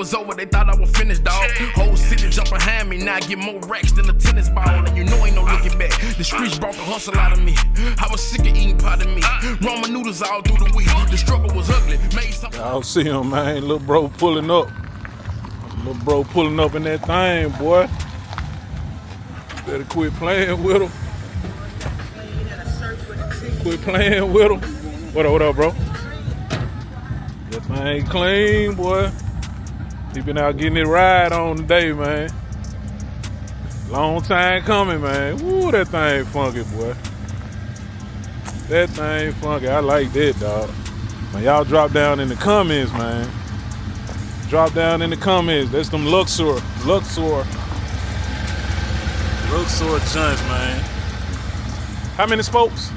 was over, they thought I was finished, dog. Whole city jump behind me, now I get more racks than a tennis ball. And you know ain't no looking back. The streets brought the hustle out of me. I was sick of eating pot of meat. Ramen noodles all through the week. The struggle was ugly. Made something. Y'all see him, man. Little bro pulling up. Little bro pulling up in that thing, boy. Better quit playing with him. Quit playing with him. What up, bro? That thing clean, boy. He been out getting it ride on today, man. Long time coming, man. Woo, that thing funky, boy. That thing funky. I like that, dog. Man, y'all drop down in the comments, man. Drop down in the comments. That's them Luxor joints, man. How many spokes?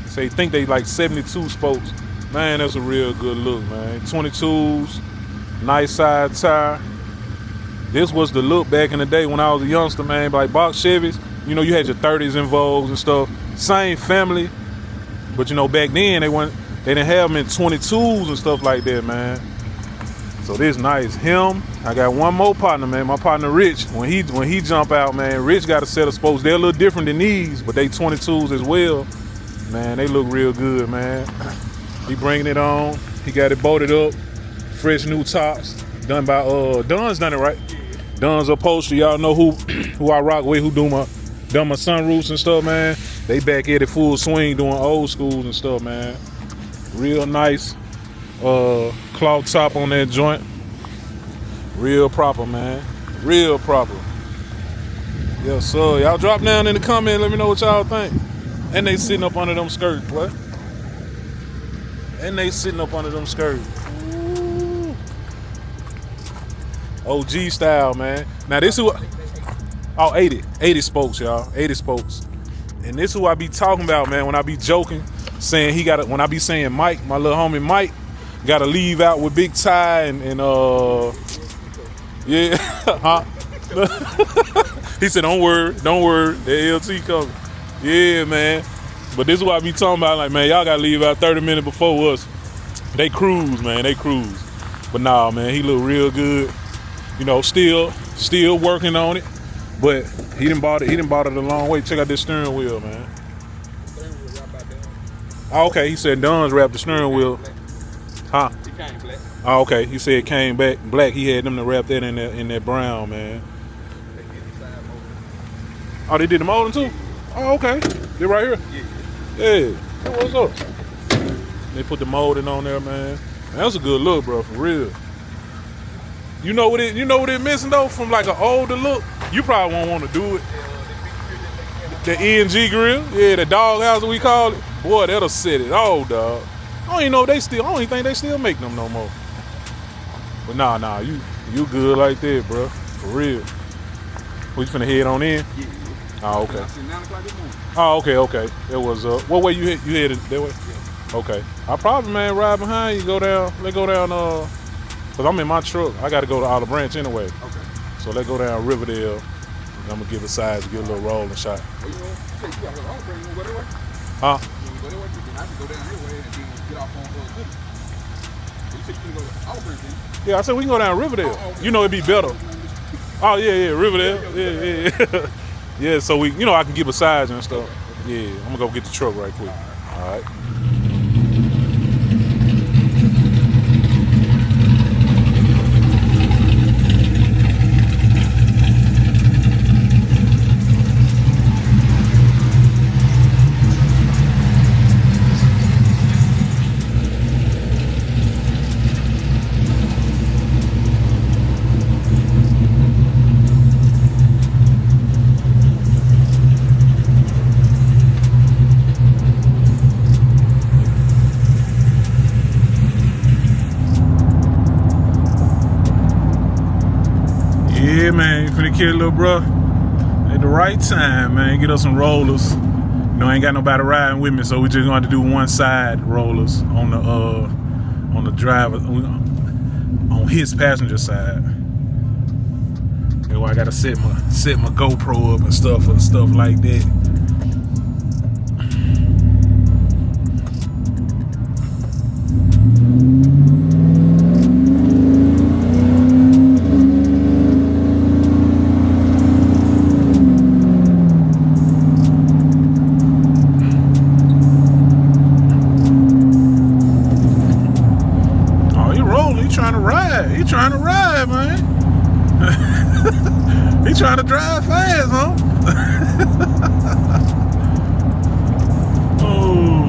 Say think they like 72 spokes. Man, that's a real good look, man. 22s, nice side tire. This was the look back in the day when I was a youngster, man. Like box Chevys, you know, you had your 30s in Vogues and stuff. Same family, but you know, back then they didn't have them in 22s and stuff like that, man. So this nice. Him, I got one more partner, man. My partner Rich. When he jump out, man, Rich got a set of spokes. They're a little different than these, but they 22s as well. Man, they look real good, man. He bringing it on. He got it bolted up. Fresh new tops. Done by Don's done it, right? Don's upholstery. Y'all know who I rock with, who done my sunroofs and stuff, man. They back at it full swing doing old schools and stuff, man. Real nice cloth top on that joint. Real proper, man. Real proper. Yes, sir. Y'all drop down in the comments. Let me know what y'all think. And they sitting up under them skirts, boy. And they sitting up under them skirts. Ooh. OG style, man. Now this is what, 80 spokes, y'all. 80 spokes. And this is who I be talking about, man, when I be joking, saying when I be saying Mike, my little homie Mike, gotta leave out with big tie and yeah, huh? He said, don't worry, the LT coming. Yeah, man. But this is what I be talking about. Like, man, y'all gotta leave out 30 minutes before us. They cruise, man. They cruise. But nah, man, he look real good. You know, still working on it. But he done bought it a long way. Check out this steering wheel, man. Oh, okay. He said Don's wrapped the steering wheel. Huh? It came black. Oh, okay. He said it came back black. He had them to wrap that in that brown, man. Oh, they did the molding too? Oh, okay. They right here? Yeah. What's up? They put the molding on there, man. That's a good look, bro, for real. You know what it missing though from like an older look? You probably won't want to do it. The ENG grill, yeah, the dog house we call it. Boy, that'll set it off, dog. I don't even think they still make them no more. But nah, you good like that, bro, for real. We finna head on in? Yeah. Oh, okay. Oh, okay. It was what way you headed that way? Yeah. Okay. I probably, man, ride behind you, let's go down cause I'm in my truck. I gotta go to Olive Branch anyway. Okay. So let's go down Riverdale. And I'm gonna give it size, get a little rolling shot. Huh? Yeah, I said we can go down Riverdale. You know it'd be better. Oh yeah, Riverdale. Yeah. Yeah, so I can give a size and stuff. Yeah, I'm gonna go get the truck right quick. All right. Yeah, man, finna kill little bro at the right time, man. Get us some rollers. Ain't got nobody riding with me, so we just gonna have to do one side rollers on the driver, on his passenger side. That's why I gotta set my GoPro up and stuff like that. trying to drive fast, huh? Oh.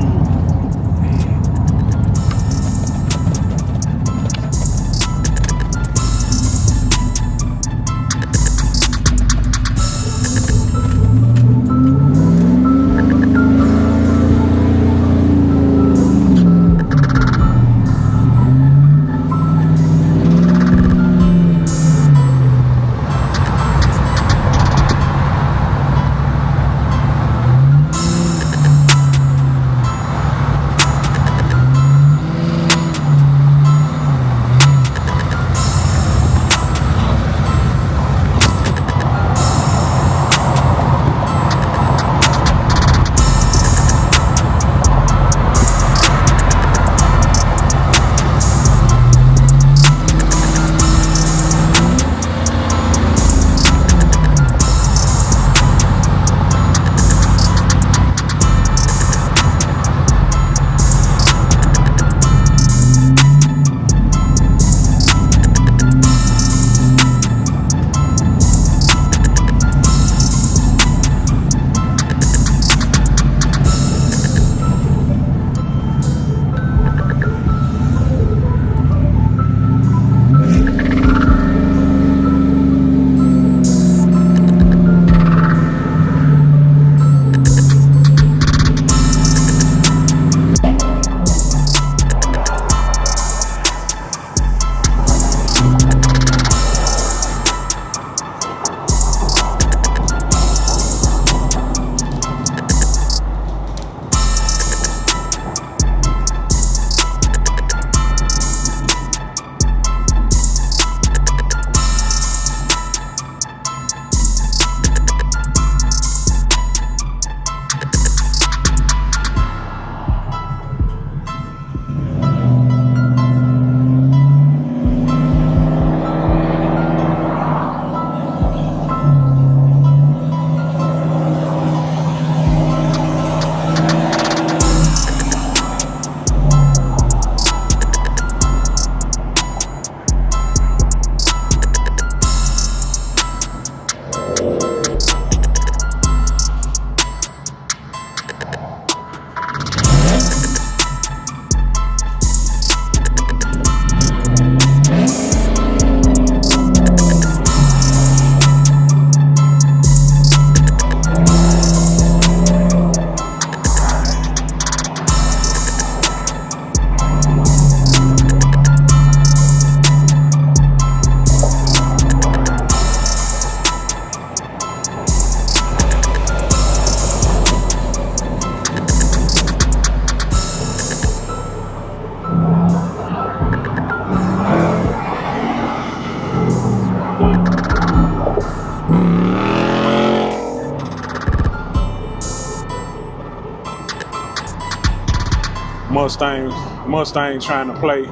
Mustang trying to play.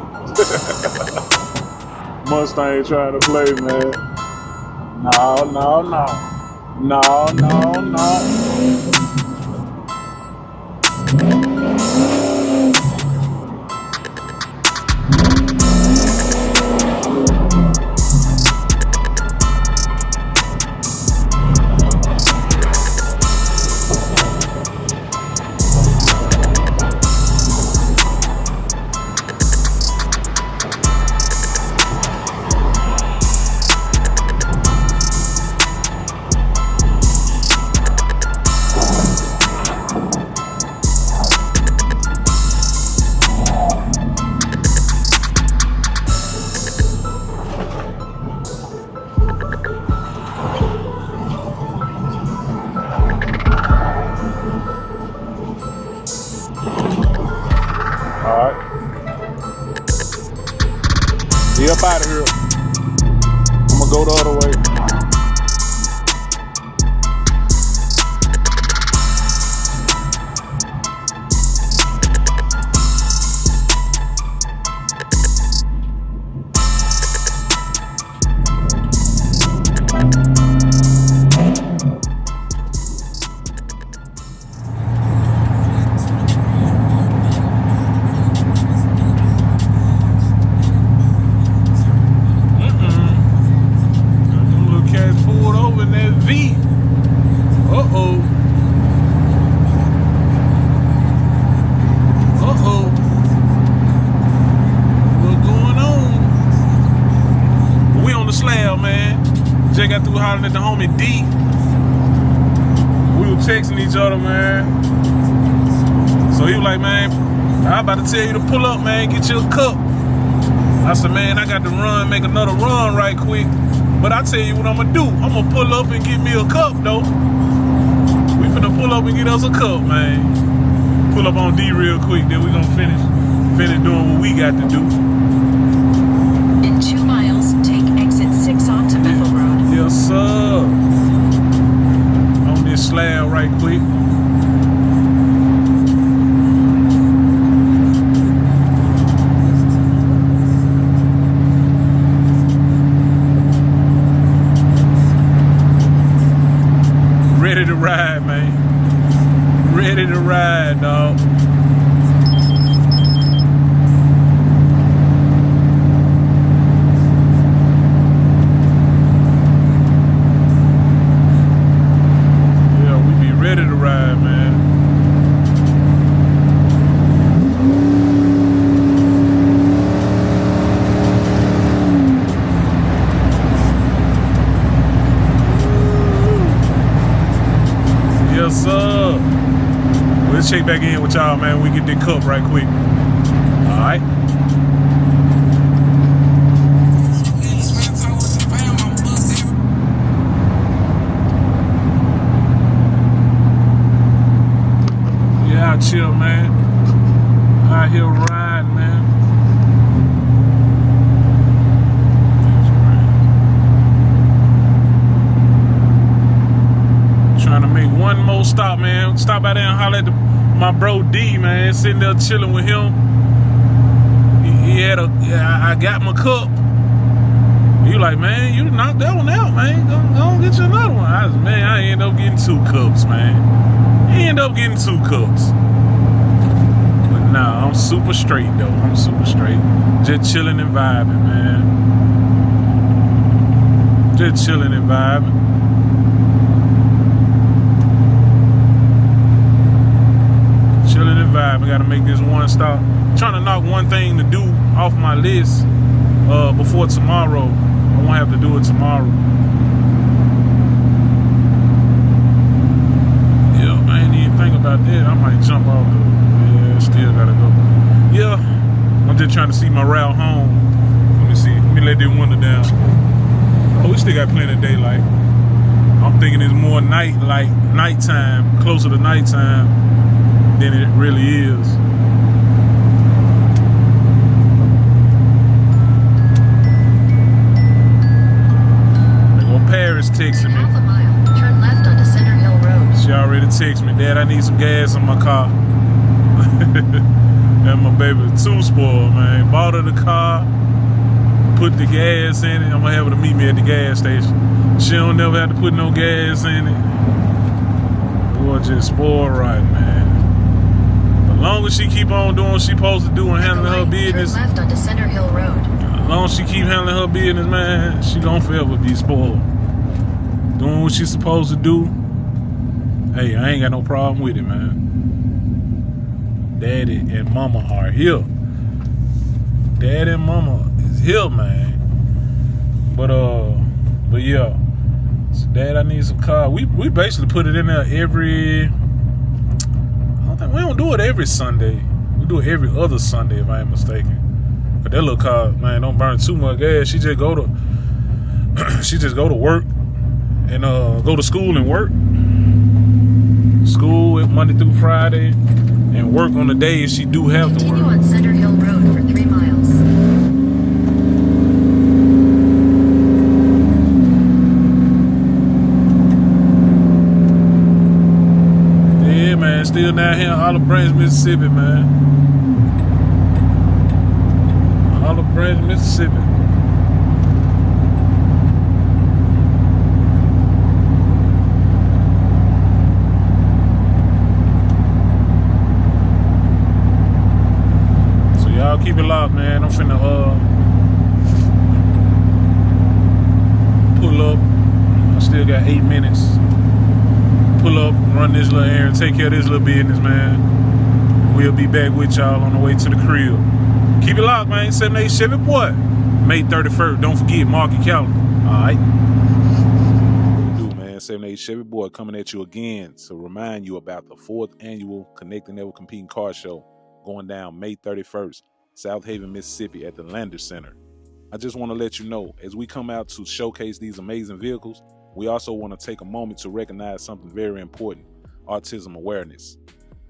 Mustang trying to play, man. No. He up out of here. I'm gonna go the other way. Just got through hollering at the homie D. We were texting each other, man. So he was like, man, I'm about to tell you to pull up, man, get you a cup. I said, man, I got to run, make another run right quick. But I tell you what I'm gonna do. I'm gonna pull up and get me a cup, though. We finna pull up and get us a cup, man. Pull up on D real quick, then we gonna finish doing what we got to do. In 2 miles, take exit 6 onto Bethel Road. Yes, sir. On this slab right quick. Ready to ride, man. Ready to ride, dog. Ready to ride, man. Yes, sir. Let's check back in with y'all, man. We get the cup right quick. All right. Chill, man. Out here riding, man. Trying to make one more stop, man. Stop out there and holler at my bro D, man. Sitting there chilling with him. He had I got my cup. He like, man, you knocked that one out, man. Go get you another one. I said, man, I end up getting 2 cups, man. He end up getting 2 cups. Nah, I'm super straight though. I'm super straight. Just chilling and vibing, man. Just chilling and vibing. Chilling and vibing. Gotta make this one stop. Trying to knock one thing to do off my list before tomorrow. I won't have to do it tomorrow. Yeah, I ain't even think about that. I might jump off the still gotta go. Yeah, I'm just trying to see my route home. Let me see. Let me let that window down. Oh, we still got plenty of daylight. I'm thinking it's more nighttime, closer to nighttime than it really is. There go Paris texting me. Half a mile, turn left onto Center Hill Road. She already texted me, Dad, I need some gas in my car. And my baby too spoiled, man. Bought her the car, put the gas in it. I'm gonna have her to meet me at the gas station. She don't never have to put no gas in it. Boy, just spoiled right, man. As long as she keep on doing what she supposed to do and handling her business. Turn left onto Center Hill Road. As long as she keep handling her business, man, she gonna forever be spoiled. Doing what she's supposed to do. Hey, I ain't got no problem with it, man. Daddy and Mama are here. Daddy and Mama is here, man. But yeah. So Dad, I need some car. We basically put it in there every. We don't do it every Sunday. We do it every other Sunday, if I ain't mistaken. But that little car, man, don't burn too much gas. She just go to work and go to school and work. School Monday through Friday, and work on the days she do have to work. Continue on Center Hill Road for 3 miles. Yeah, man, still down here in Olive Branch, Mississippi, man. Olive Branch, Mississippi. Y'all keep it locked, man. I'm finna pull up. I still got 8 minutes. Pull up, run this little errand, take care of this little business, man. We'll be back with y'all on the way to the crib. Keep it locked, man. 787 boy. May 31st. Don't forget, mark your calendar. All right. man, 78 Chevy Boy, coming at you again to remind you about the 4th annual Connecting Never Competing Car Show going down May 31st, Southaven, Mississippi at the Lander Center. I just want to let you know, as we come out to showcase these amazing vehicles, we also want to take a moment to recognize something very important: autism awareness.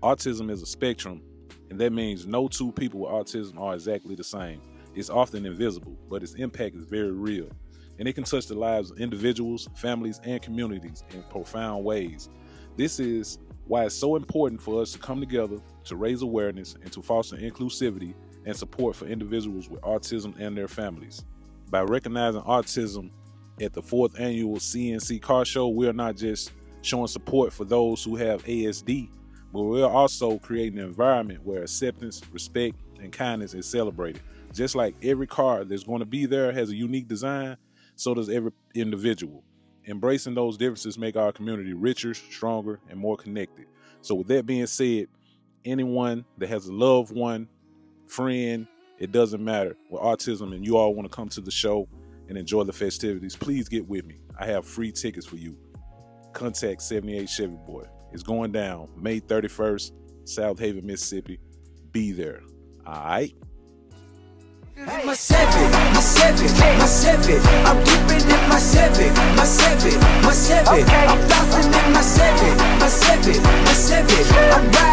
Autism is a spectrum, and that means no two people with autism are exactly the same. It's often invisible, but its impact is very real, and it can touch the lives of individuals, families, and communities in profound ways. This is why it's so important for us to come together to raise awareness and to foster inclusivity and support for individuals with autism and their families. By recognizing autism at the 4th annual CNC Carshow, we are not just showing support for those who have ASD, but we're also creating an environment where acceptance, respect, and kindness is celebrated. Just like every car that's going to be there has a unique design, so does every individual. Embracing those differences make our community richer, stronger, and more connected. So with that being said, anyone that has a loved one, friend, it doesn't matter, with autism, and you all want to come to the show and enjoy the festivities, please get with me. I have free tickets for you. Contact 78 Chevy Boy. It's going down May 31st, Southaven, Mississippi. Be there. All right? My seven, I'm keeping it my seven, I'm bouncing in my seven, I'm riding.